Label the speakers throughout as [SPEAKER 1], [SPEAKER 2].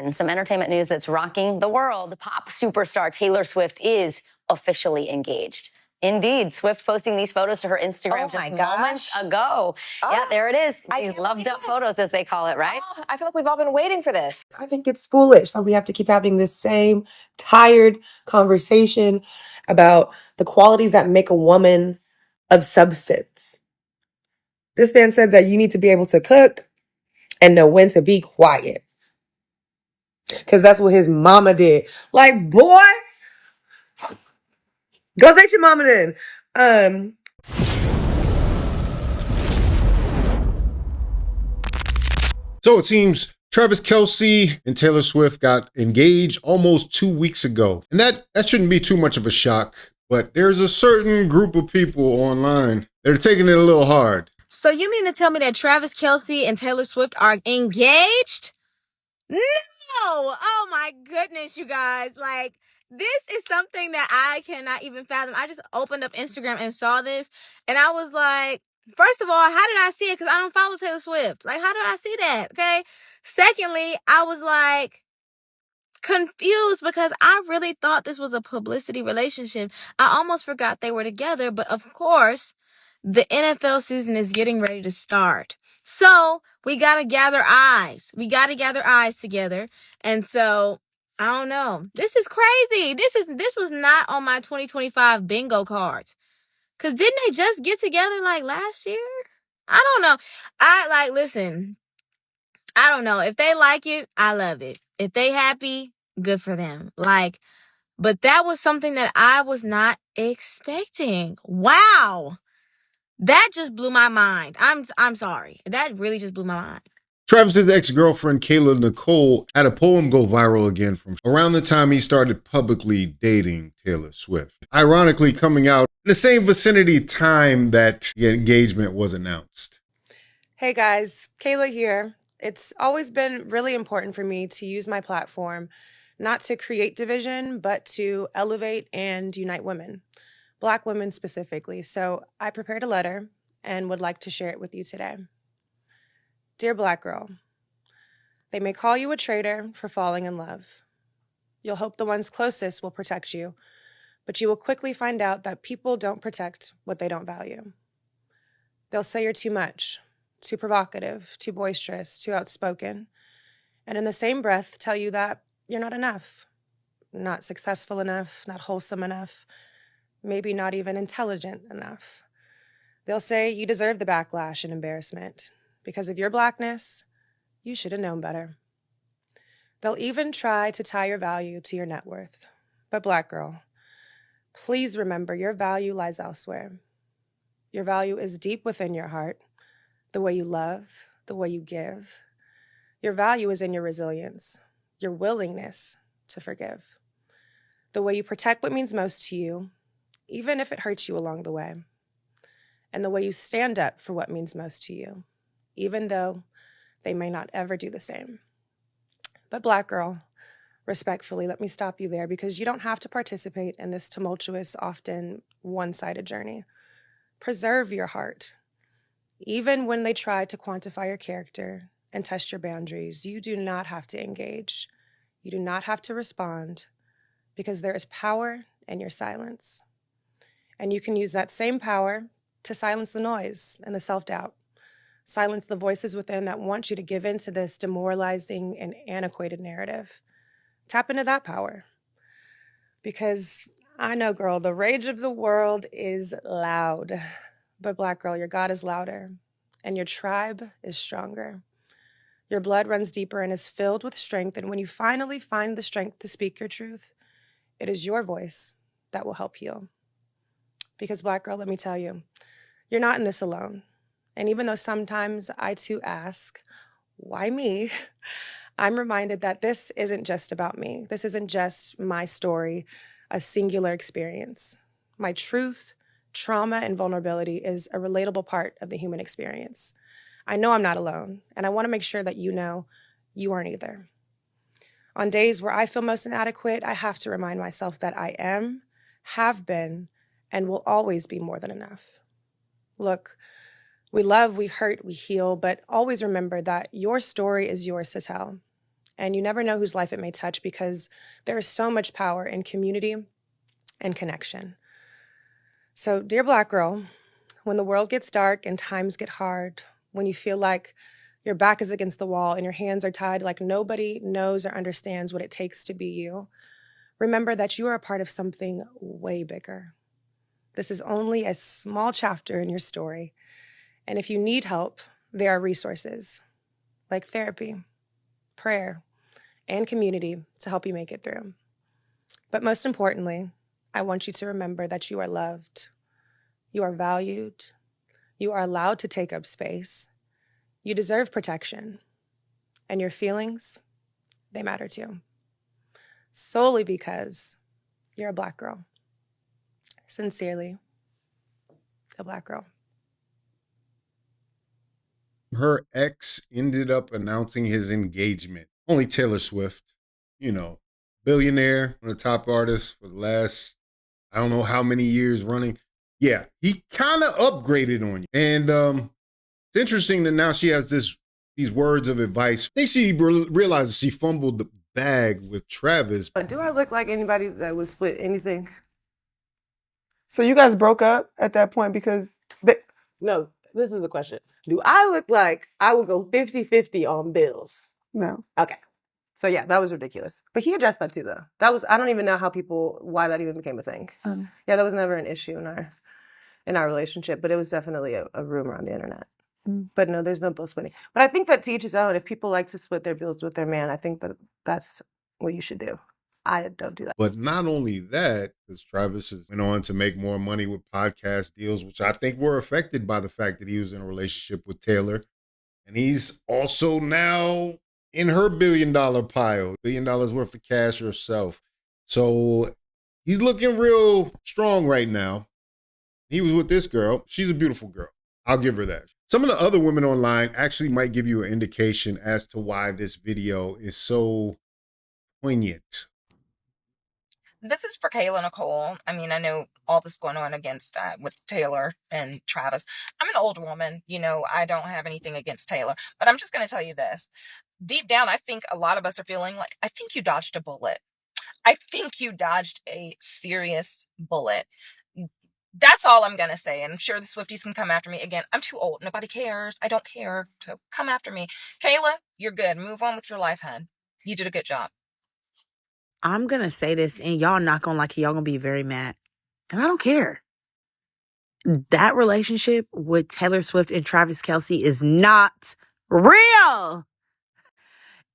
[SPEAKER 1] And some entertainment news that's rocking the world. Pop superstar Taylor Swift is officially engaged. Indeed, Swift posting these photos to her Instagram just moments ago. Yeah, there it is. These loved up photos, as they call it, right?
[SPEAKER 2] I feel like we've all been waiting for this.
[SPEAKER 3] I think it's foolish that we have to keep having this same tired conversation about the qualities that make a woman of substance. This man said that you need to be able to cook and know when to be quiet. Because that's what his mama did. Like, boy, go take your mama then.
[SPEAKER 4] So it seems Travis Kelce and Taylor Swift got engaged almost 2 weeks ago. And that shouldn't be too much of a shock, but there's a certain group of people online that are taking it a little hard.
[SPEAKER 5] So you mean to tell me that Travis Kelce and Taylor Swift are engaged? No! Oh my goodness, you guys. Like, this is something that I cannot even fathom. I just opened up Instagram and saw this, and I was like, first of all, how did I see it? Because I don't follow Taylor Swift. Like, how did I see that? Okay. Secondly, I was like confused because I really thought this was a publicity relationship. I almost forgot they were together, but of course, the NFL season is getting ready to start. So we got to gather eyes. We got to gather eyes together. And so I don't know. This is crazy. This was not on my 2025 bingo cards. Cause didn't they just get together like last year? I don't know. Listen, I don't know. If they like it, I love it. If they happy, good for them. But that was something that I was not expecting. Wow. That just blew my mind. I'm sorry. That really just blew my mind.
[SPEAKER 4] Travis's ex-girlfriend Kayla Nicole had a poem go viral again from around the time he started publicly dating Taylor Swift. Ironically, coming out in the same vicinity time that the engagement was announced.
[SPEAKER 3] Hey guys, Kayla here. It's always been really important for me to use my platform not to create division, but to elevate and unite women, Black women specifically. So I prepared a letter and would like to share it with you today. Dear Black girl, they may call you a traitor for falling in love. You'll hope the ones closest will protect you, but you will quickly find out that people don't protect what they don't value. They'll say you're too much, too provocative, too boisterous, too outspoken, and in the same breath tell you that you're not enough, not successful enough, not wholesome enough, maybe not even intelligent enough. They'll say you deserve the backlash and embarrassment. Because of your Blackness, you should have known better. They'll even try to tie your value to your net worth. But Black girl, please remember your value lies elsewhere. Your value is deep within your heart, the way you love, the way you give. Your value is in your resilience, your willingness to forgive. The way you protect what means most to you, even if it hurts you along the way. And the way you stand up for what means most to you, even though they may not ever do the same. But Black girl, respectfully, let me stop you there because you don't have to participate in this tumultuous, often one-sided journey. Preserve your heart. Even when they try to quantify your character and test your boundaries, you do not have to engage. You do not have to respond because there is power in your silence. And you can use that same power to silence the noise and the self-doubt. Silence the voices within that want you to give in to this demoralizing and antiquated narrative. Tap into that power. Because I know, girl, the rage of the world is loud. But Black girl, your God is louder, and your tribe is stronger. Your blood runs deeper and is filled with strength, and when you finally find the strength to speak your truth, it is your voice that will help heal. Because Black girl, let me tell you, you're not in this alone. And even though sometimes I too ask, why me? I'm reminded that this isn't just about me. This isn't just my story, a singular experience. My truth, trauma, and vulnerability is a relatable part of the human experience. I know I'm not alone, and I want to make sure that you know you aren't either. On days where I feel most inadequate, I have to remind myself that I am, have been, and will always be more than enough. Look, we love, we hurt, we heal, but always remember that your story is yours to tell. And you never know whose life it may touch because there is so much power in community and connection. So, dear Black girl, when the world gets dark and times get hard, when you feel like your back is against the wall and your hands are tied like nobody knows or understands what it takes to be you, remember that you are a part of something way bigger. This is only a small chapter in your story. And if you need help, there are resources like therapy, prayer, and community to help you make it through. But most importantly, I want you to remember that you are loved, you are valued, you are allowed to take up space, you deserve protection, and your feelings, they matter too. Solely because you're a Black girl. Sincerely, a Black girl.
[SPEAKER 4] Her ex ended up announcing his engagement. Only Taylor Swift, you know, billionaire, one of the top artists for the last, I don't know how many years running. Yeah, he kind of upgraded on you. And it's interesting that now she has these words of advice. I think she realizes she fumbled the bag with Travis.
[SPEAKER 6] Do I look like anybody that would split anything? So you guys broke up at that point because no, this is the question. Do I look like I would go 50-50 on bills? No. Okay. So yeah, that was ridiculous. But he addressed that too though. I don't even know why that even became a thing. Yeah, that was never an issue in our relationship, but it was definitely a rumor on the internet. But no, there's no bill splitting. But I think that to each his own. If people like to split their bills with their man, I think that's what you should do. I don't do that.
[SPEAKER 4] But not only that, because Travis went on to make more money with podcast deals, which I think were affected by the fact that he was in a relationship with Taylor. And he's also now in her $1 billion pile, $1 billion worth of cash herself. So he's looking real strong right now. He was with this girl. She's a beautiful girl. I'll give her that. Some of the other women online actually might give you an indication as to why this video is so poignant.
[SPEAKER 7] This is for Kayla Nicole. I mean, I know all this going on with Taylor and Travis. I'm an old woman, I don't have anything against Taylor, but I'm just going to tell you this. Deep down, I think a lot of us are feeling like, I think you dodged a bullet. I think you dodged a serious bullet. That's all I'm going to say. And I'm sure the Swifties can come after me. Again, I'm too old. Nobody cares. I don't care. So come after me. Kayla, you're good. Move on with your life, hun. You did a good job.
[SPEAKER 8] I'm going to say this, and y'all not going to like it. Y'all going to be very mad. And I don't care. That relationship with Taylor Swift and Travis Kelce is not real.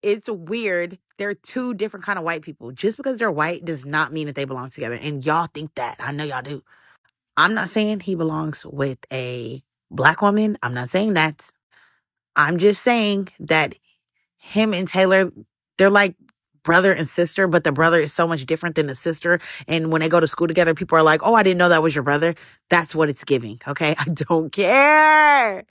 [SPEAKER 8] It's weird. They're two different kind of white people. Just because they're white does not mean that they belong together. And y'all think that. I know y'all do. I'm not saying he belongs with a Black woman. I'm not saying that. I'm just saying that him and Taylor, they're like brother and sister, but the brother is so much different than the sister. And when they go to school together, people are like, oh, I didn't know that was your brother. That's what it's giving. Okay. I don't care.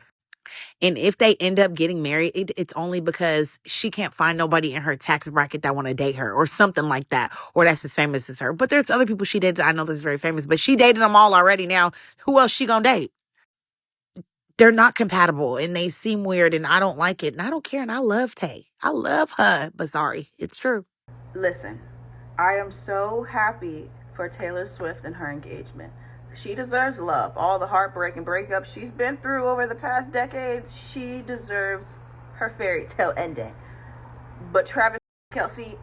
[SPEAKER 8] And if they end up getting married, it's only because she can't find nobody in her tax bracket that want to date her or something like that. Or that's as famous as her. But there's other people she dated. I know that's very famous, but she dated them all already now. Who else she gonna date? They're not compatible and they seem weird and I don't like it. And I don't care. And I love Tay. I love her. But sorry, it's true.
[SPEAKER 9] Listen, I am so happy for Taylor Swift and her engagement. She deserves love. All the heartbreak and breakups she's been through over the past decades, she deserves her fairy tale ending. But Travis Kelce,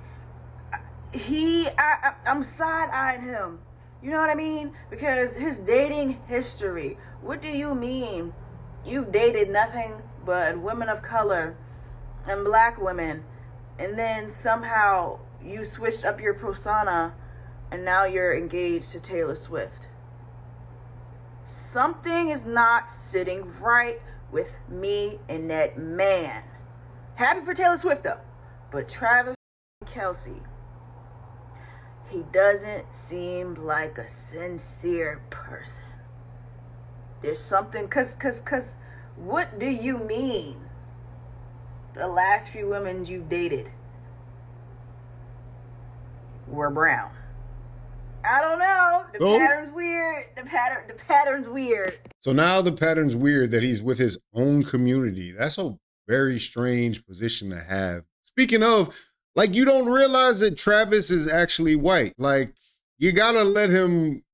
[SPEAKER 9] I'm side-eyeing him. You know what I mean? Because his dating history, what do you mean? You dated nothing but women of color and Black women, and then somehow you switched up your persona and now you're engaged to Taylor Swift. Something is not sitting right with me and that man. Happy for Taylor Swift though, but Travis Kelce, he doesn't seem like a sincere person. There's something, cause what do you mean? The last few women you dated were brown. I don't know. The pattern's weird. The pattern's weird.
[SPEAKER 4] So now the pattern's weird that he's with his own community. That's a very strange position to have. Speaking of Like, you don't realize that Travis is actually white. Like, you gotta let him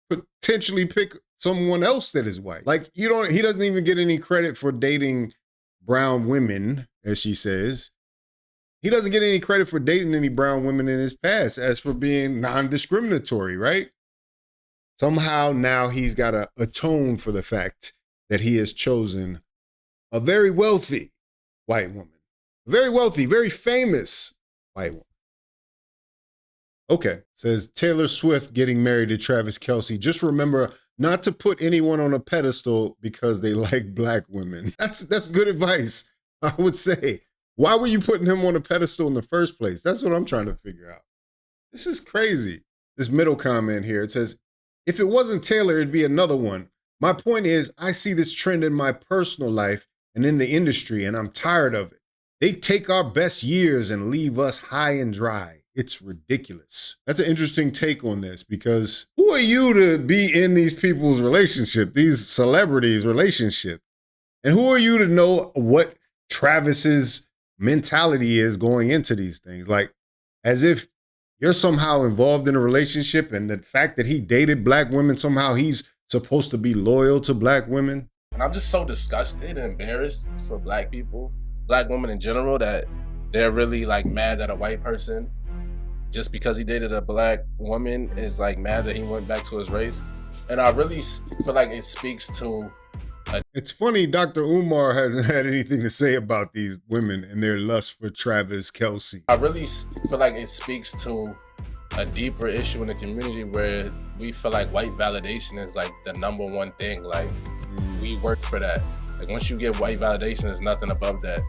[SPEAKER 4] potentially pick someone else that is white. Like, he doesn't even get any credit for dating brown women, as she says. He doesn't get any credit for dating any brown women in his past as for being non-discriminatory, right? Somehow now he's got to atone for the fact that he has chosen a very wealthy white woman. A very wealthy, very famous white woman. Okay, says Taylor Swift getting married to Travis Kelce. Just remember not to put anyone on a pedestal because they like black women. That's good advice, I would say. Why were you putting him on a pedestal in the first place? That's what I'm trying to figure out. This is crazy. This middle comment here, it says, if it wasn't Taylor, it'd be another one. My point is, I see this trend in my personal life and in the industry, and I'm tired of it. They take our best years and leave us high and dry. It's ridiculous. That's an interesting take on this, because who are you to be in these people's relationship, these celebrities' relationship? And who are you to know what Travis's mentality is going into these things? Like, as if you're somehow involved in a relationship and the fact that he dated black women, somehow he's supposed to be loyal to black women.
[SPEAKER 10] And I'm just so disgusted and embarrassed for black people, black women in general, that they're really like mad at a white person just because he dated a black woman, is like mad that he went back to his race. And I really feel like it speaks to
[SPEAKER 4] It's funny, Dr. Umar hasn't had anything to say about these women and their lust for Travis Kelce.
[SPEAKER 10] I really feel like it speaks to a deeper issue in the community where we feel like white validation is like the number one thing. Like, we work for that. Like, once you get white validation, there's nothing above that.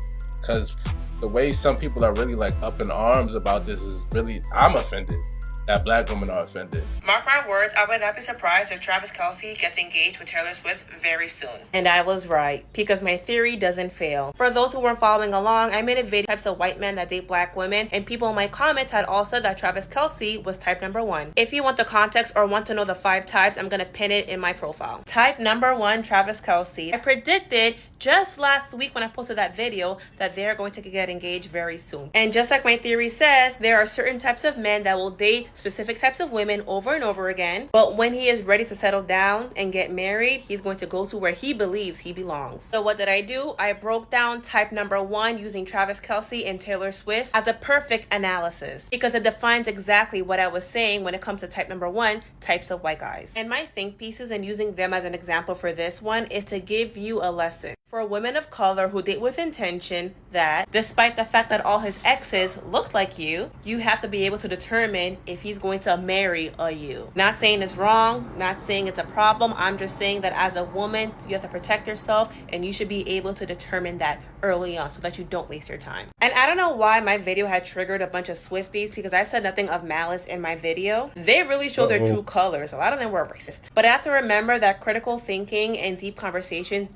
[SPEAKER 10] Because the way some people are really like up in arms about this is really, I'm offended that black women are offended.
[SPEAKER 11] Mark my words, I would not be surprised if Travis Kelce gets engaged with Taylor Swift very soon. And I was right, because my theory doesn't fail. For those who weren't following along, I made a video types of white men that date black women, and people in my comments had all said that Travis Kelce was type number 1. If you want the context or want to know the 5 types, I'm gonna pin it in my profile. Type number 1, Travis Kelce. I predicted just last week when I posted that video that they're going to get engaged very soon. And just like my theory says, there are certain types of men that will date specific types of women over and over again, but when he is ready to settle down and get married, he's going to go to where he believes he belongs. So what did I do? I broke down type number 1 using Travis Kelce and Taylor Swift as a perfect analysis, because it defines exactly what I was saying when it comes to type number 1, types of white guys. And my think pieces and using them as an example for this one is to give you a lesson. For women of color who date with intention, that despite the fact that all his exes looked like you have to be able to determine if he's going to marry a you. Not saying it's wrong, not saying it's a problem. I'm just saying that as a woman, you have to protect yourself, and you should be able to determine that early on so that you don't waste your time. And I don't know why my video had triggered a bunch of Swifties, because I said nothing of malice in my video. They really show their true colors. A lot of them were racist. But I have to remember that critical thinking and deep conversations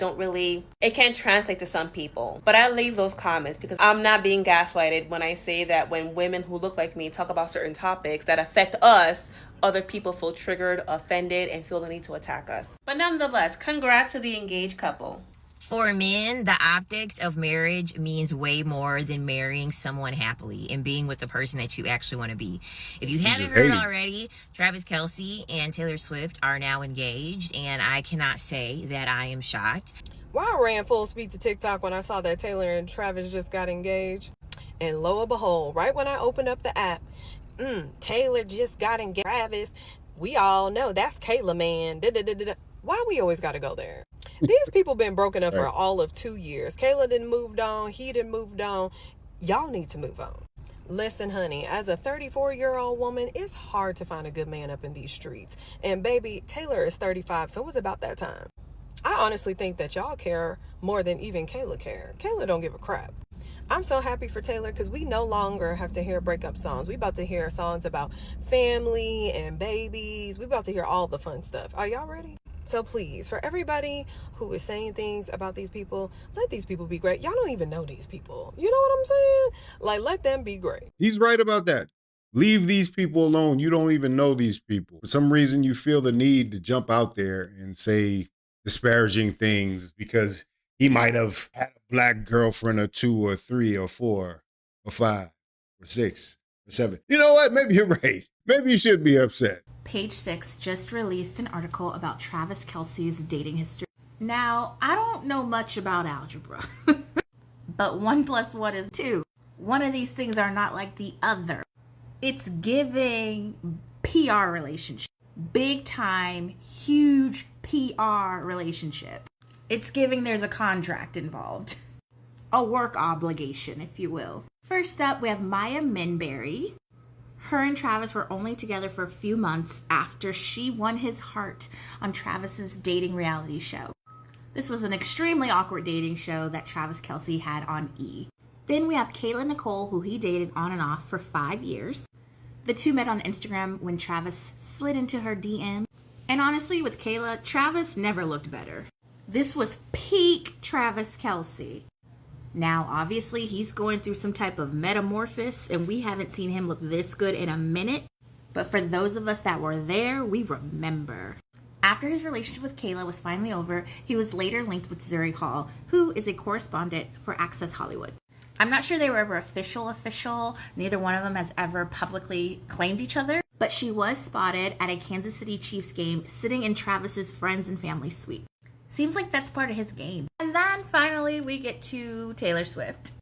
[SPEAKER 11] it can't translate to some people. But I leave those comments because I'm not being gaslighted when I say that when women who look like me talk about certain topics that affect us, other people feel triggered, offended, and feel the need to attack us. But nonetheless, congrats to the engaged couple.
[SPEAKER 12] For men, the optics of marriage means way more than marrying someone happily and being with the person that you actually want to be. If you haven't heard already, Travis Kelce and Taylor Swift are now engaged, and I cannot say that I am shocked.
[SPEAKER 6] Well, I ran full speed to TikTok when I saw that Taylor and Travis just got engaged. And lo and behold, right when I opened up the app, Taylor just got engaged. Travis, we all know that's Kayla, man. Why we always got to go there? These people been broken up for all of 2 years. Kayla didn't moved on. He didn't moved on. Y'all need to move on. Listen, honey, as a 34-year-old woman, it's hard to find a good man up in these streets. And baby, Taylor is 35, so it's about that time. I honestly think that y'all care more than even Kayla care. Kayla don't give a crap. I'm so happy for Taylor because we no longer have to hear breakup songs. We about to hear songs about family and babies. We about to hear all the fun stuff. Are y'all ready? So please, for everybody who is saying things about these people, let these people be great. Y'all don't even know these people. You know what I'm saying? Like, let them be great.
[SPEAKER 4] He's right about that. Leave these people alone. You don't even know these people. For some reason, you feel the need to jump out there and say disparaging things because he might have had a black girlfriend or 2 or 3 or 4 or 5. or 6 or 7. You know what? Maybe you're right. Maybe you should be upset.
[SPEAKER 13] Page 6 just released an article about Travis Kelce's dating history. Now, I don't know much about algebra, but 1 + 1 is 2. One of these things are not like the other. It's giving PR relationship. Big time, huge PR relationship. It's giving there's a contract involved. A work obligation, if you will. First up, we have Maya Minberry. Her and Travis were only together for a few months after she won his heart on Travis's dating reality show. This was an extremely awkward dating show that Travis Kelce had on E! Then we have Kayla Nicole, who he dated on and off for 5 years. The two met on Instagram when Travis slid into her DM. And honestly, with Kayla, Travis never looked better. This was peak Travis Kelce. Now, obviously, he's going through some type of metamorphosis, and we haven't seen him look this good in a minute. But for those of us that were there, we remember. After his relationship with Kayla was finally over, he was later linked with Zuri Hall, who is a correspondent for Access Hollywood. I'm not sure they were ever official. Neither one of them has ever publicly claimed each other. But she was spotted at a Kansas City Chiefs game sitting in Travis's friends and family suite. Seems like that's part of his game. And then finally we get to Taylor Swift.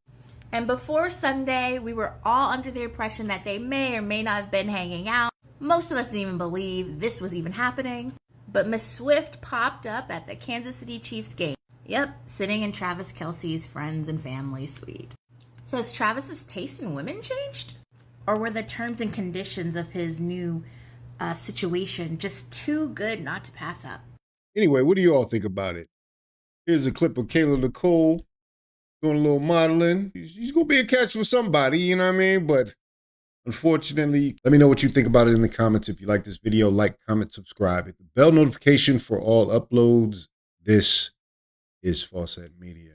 [SPEAKER 13] And before Sunday, we were all under the impression that they may or may not have been hanging out. Most of us didn't even believe this was even happening. But Miss Swift popped up at the Kansas City Chiefs game. Yep, sitting in Travis Kelce's friends and family suite. So has Travis's taste in women changed? Or were the terms and conditions of his new situation just too good not to pass up?
[SPEAKER 4] Anyway, what do you all think about it? Here's a clip of Kayla Nicole doing a little modeling. She's going to be a catch for somebody, you know what I mean? But unfortunately, let me know what you think about it in the comments. If you like this video, like, comment, subscribe. Hit the bell notification for all uploads. This is Fawcett Media.